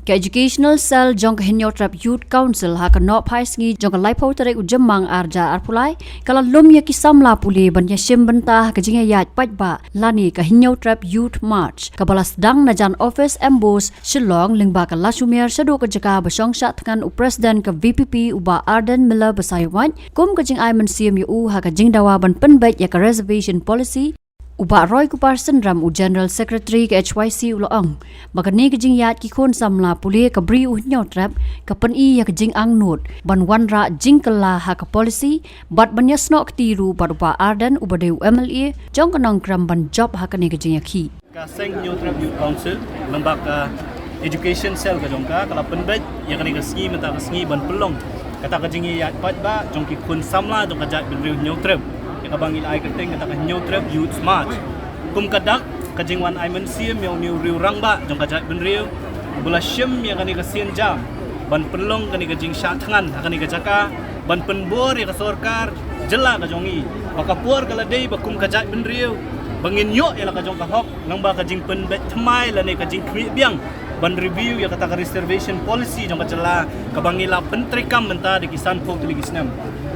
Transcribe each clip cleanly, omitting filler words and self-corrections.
Ke educational cell jong ke hinyo trap youth council ha ka no phais ngi jong ka lai phau tere ujamang arja arpulai kala lom ya ki samla puli ban ya sim benta ka jinga ya pat ba lani ka hinyo trap youth march ka balas dang na jan office embos shillong lingba ka lasumier sado ka jaka ba song sha tkan u president ka VPP uba Arden Miller basaywan kum ka jing ai man CMU ha ka jing dawa ban penbet ya ka reservation policy Uba Roy Kupar Sendram u General Secretary ke HYC uloong magani ke jing yat ki khon samla puli ka bri u nyaw trap ka pen I ya ke jing ang not ban wan ra jing kala ha ka policy bat ban yasno tiru bat uba Arden uba de MLA jong kanong kram ban job ha ka ni ke jing yakhi ka seng new trap youth council lembaka education cell ka jong ka kala penbet ya ka ni ka ski mata ka ski ban pelong kata ka jing yat pat ba jong ki khon samla jong ka jat bin riu nyaw trap kabangil ay kerteng kata ka new trap youth smart kum kadak kajingwan ay men sim yang new riu rangba jong kajat ben riu bula syem yang kani ka sien jam ban pelong kani ka jing sha thangan kani ka jaka ban penbor ya ka sorkar jela ka jongi maka puar kala dei ba kum kajat ben riu bangin yo ya la ka jong ka hok nang ba ka jing pen bet thmai la ne ka jing khmi biang ban review ya kata ka reservation policy jong ka jela kabangila pentrikam menta de kisan pok tuli gisnam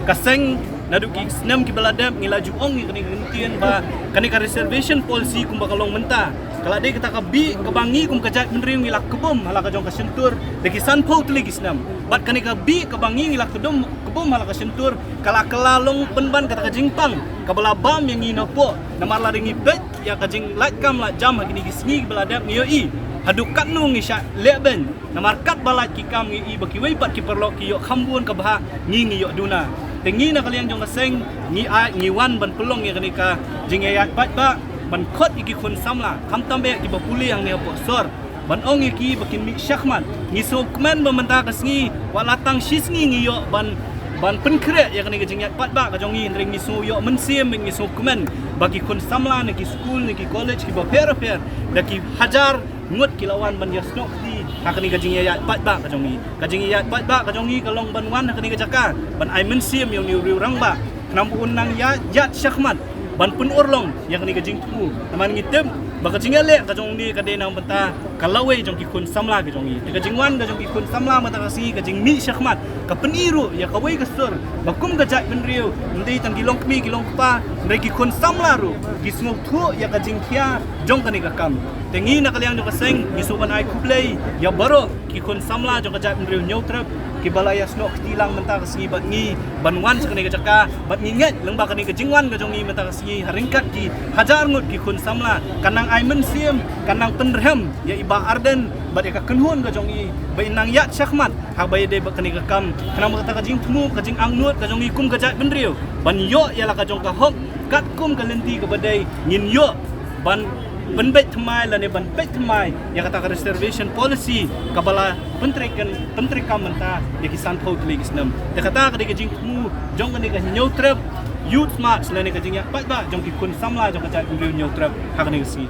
kaseng naduk ki senam ki baladam ngilaju ong ni kini ba kani ka reservation policy kum bakalong menta kala de kita ka bi kabangi kum kajat menring ngilak kebom hala ka jong ka sentur de ki san pau tli gisnam bat kani ka bi kabangi ngilak kebom hala ka sentur kala kelalong penban kata ka jingpang kabala bam yang ngina po namala ringi bet ya ka jing lat kam lat jam kini gisni baladam ngiyo I haduk kat nu ngi sya leben namarkat balat ki kam ngi I baki wei bat ki perlok ki yo khambun ka bah ngi yo duna tengi na kalian jong kaseng ngi wan ban pelong ya kanika jingayat pat ba ban khot iki khun samla kham tambe ki bapuli yang ne po sor ban ong iki bakin mi syakman ngi sokmen mementa kasngi walatang sisngi ngi yo ban penkre ya kanika jingayat pat ba ka jongi ring ngi so yo mensiem ngi sokmen bagi khun samla ne ki school ne ki college ki baper daki hajar ngut kilawan ban yasno di hakani ka jingayat pat ba ka jongi ka jongi kalong ban wan hakani ka jaka ban ai mensim yang niu riu rangba nampun nang yat syakmat ban pun orlong yang kani ka jingtu taman ngitem ba ka jingale ka jongi ka de nang benta kalawe jong ki kun samla ka jongi ka jingwan ka jong ki kun samla mata ka si ka jing mi syakmat ka peniru ya ka wei ka sur bakum ka jat ben riu ndei tang kilong mi kilong pa ndai ki kun samla ru ki smok thu ya ka jing khia jong kani ka kam tengi na kaliang jong kaseng gisuban ay kublay ya baro ki kun samla jong kajat mriu nyautrap ki balaya snok tilang menta kasngi bat ngi banwan sa kani kajaka bat nginget lengba kani kajingwan ka jongi menta kasngi haringkat ki hajar ngut ki kun samla kanang ay mensiem kanang penrhem ya iba Arden bat ka kenhun ka jongi ba inang yat syakmat ha bay de ba kani ka kam kanang kata ka jing tmu ka jing angnut ka jongi kum kajat benriu ban yo ya la ka jong ka hok kat kum ka lenti ka badai ngin yo ban penbet thmai la ne ban pet thmai ya kata ka reservation policy kabala pentrikam menta ya kisan thau tli gisnam ya kata ka de jing mu jong ka ne ka nyautrap youth smart la ne ka jing ya pat ba jong ki kun samla jong ka cha nyautrap ha ka ne si